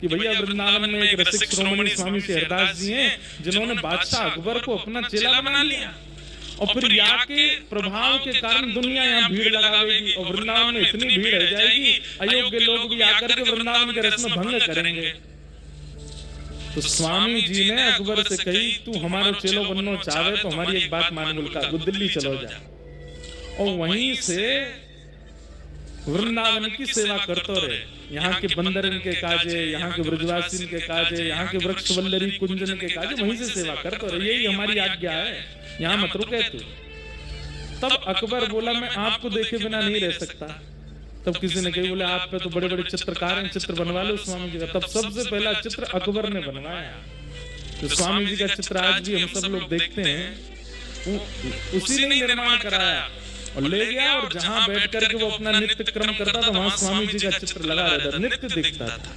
कि भैया वृंदावन में एक रसिक शिरोमणि स्वामी श्री हरदास जी हैं जिन्होंने बादशाह अकबर को अपना चेला बना लिया और फिर यहाँ के प्रभाव के कारण दुनिया यहाँ भीड़ लगावेगी और वृंदावन में इतनी भीड़ रह जाएगी, अयोग्य लोग भी आकर के वृंदावन के रस में भंग करेंगे। तो स्वामी जी ने अकबर से कही, तू हमारे चेलो बनना चाहे तो हमारी एक बात मान मुल्का, वो दिल्ली चलो जा और वहीं से वृंदावन की सेवा करते रहे। यहाँ के बंदरन के काजे, यहाँ के ब्रजवासिन के काजे, यहाँ के वृक्ष वल्लरी कुंजन के काजे, वहीं से सेवा करते रहे। यही हमारी आज्ञा है, यहाँ मत रुके तू। तब अकबर बोला, मैं आपको देखे बिना नहीं रह सकता। तब किसी ने कही, बोले आप पे तो बड़े बड़े चित्रकार हैं, चित्र बनवा लो स्वामी जी का। तब सबसे पहला चित्र अकबर ने बनवाया। तो स्वामी जी का चित्र आज भी हम सब लोग देखते हैं, उसी ने निर्माण कराया और ले गया और जहां बैठ करके वो अपना नित्य क्रम करता था वहां स्वामी जी का चित्र लगा रहता, नित्य दिखता था।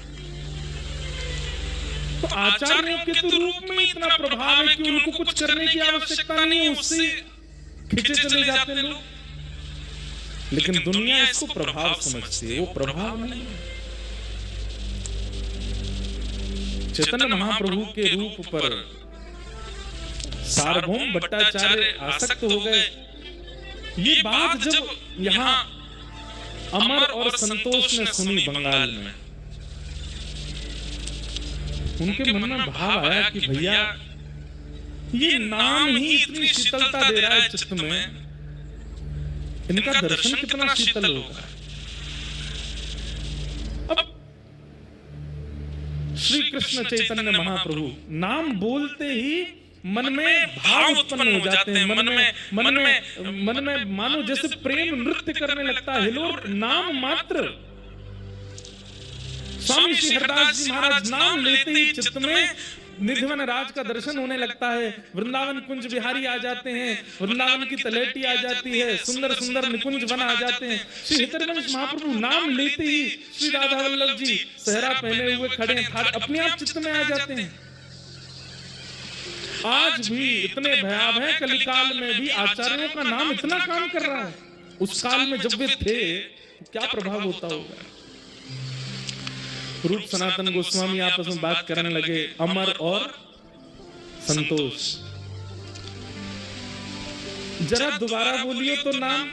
तो आचार्यों के तो रूप में इतना प्रभाव है कि उनको कुछ करने की आवश्यकता नहीं, उससे खींचे चले जाते लोग। लेकिन दुनिया इसको प्रभाव समझती है, वो प्रभाव नहीं। चैतन्य महाप्रभु के रूप पर सार्वभौम भट्टाचार्य आसक्त हो गए। ये बात जब यहाँ अमर और संतोष ने सुनी बंगाल में, उनके मन में भाव आया कि भैया ये नाम ही इतनी शीतलता दे रहा है चित्त में, इनका दर्शन कितना शीतल होगा। अब श्री कृष्ण चैतन्य महाप्रभु नाम बोलते ही मन में भाव उत्पन्न हो जाते हैं, मन में मानो जैसे प्रेम नृत्य करने लगता है। हिलोर नाम मात्र, स्वामी श्री हरदास जी महाराज नाम लेते ही चित्त में निधिवन राज का दर्शन होने लगता है। वृंदावन कुंज बिहारी आ जाते हैं, वृंदावन की तलेटी आ जाती है, सुंदर सुंदर निकुंज वन आ जाते हैं। श्री हितरवंश महाप्रभु नाम लेते ही श्री राधा वल्लभ जी सहरा पहने हुए खड़े हैं, अपने आप चित्त में आ जाते हैं। आज भी इतने भयावह है, कलिकाल में भी आचार्यों का नाम इतना काम कर रहा है। उस काल में जब वे थे क्या प्रभाव होता होगा। रूप सनातन गोस्वामी आपस में बात करने लगे, अमर और संतोष, जरा दोबारा बोलिए तो नाम।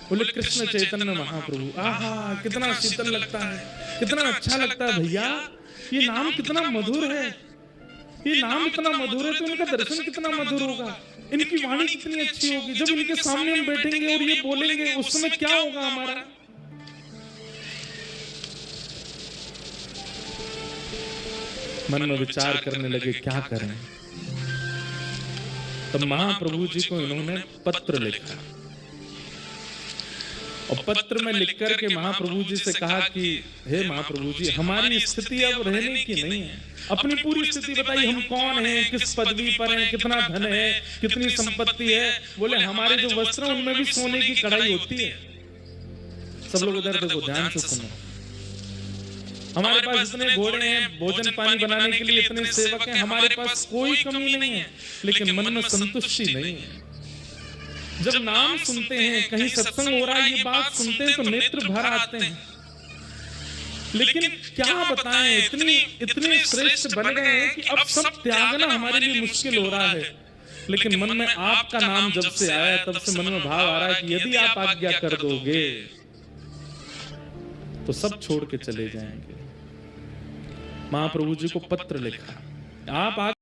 बोले कृष्ण चैतन्य महाप्रभु। आहा कितना शीतल लगता है, कितना अच्छा लगता है भैया। ये नाम कितना मधुर है, ये नाम इतना मधुर है तो इनका दर्शन कितना मधुर होगा, इनकी वाणी कितनी अच्छी होगी। जब इनके सामने हम बैठेंगे और ये बोलेंगे उस समय क्या होगा हमारा। मन में विचार करने लगे क्या करें। तब महाप्रभु जी को इन्होंने पत्र लिखा और पत्र में लिख करके महाप्रभु जी से कहा कि हे महाप्रभु जी, हमारी स्थिति अब रहने की नहीं है, अपनी पूरी स्थिति बताइए, हम कौन हैं, किस पदवी पर हैं, कितना धन है, कितनी संपत्ति है। बोले हमारे जो वस्त्र हैं उनमें भी सोने की कढ़ाई होती है। सब लोग इधर देखो, ध्यान से सुनो। हमारे पास इतने घोड़े हैं, भोजन पानी बनाने के लिए इतने सेवक हैं, हमारे पास कोई कमी नहीं है, लेकिन मन में संतुष्टि नहीं है। जब नाम सुनते हैं, कहीं सत्संग हो रहा है, ये बात सुनते हैं तो नेत्र भर आते हैं। लेकिन क्या बताएं, इतने श्रेष्ठ बन गए हैं कि अब सब त्यागना हमारे लिए मुश्किल हो रहा है। लेकिन मन में आपका नाम जब से आया तब से मन में भाव आ रहा है कि यदि आप आज्ञा कर दोगे तो सब छोड़ के चले जाएंगे। महाप्रभु जी को पत्र लिखा, आप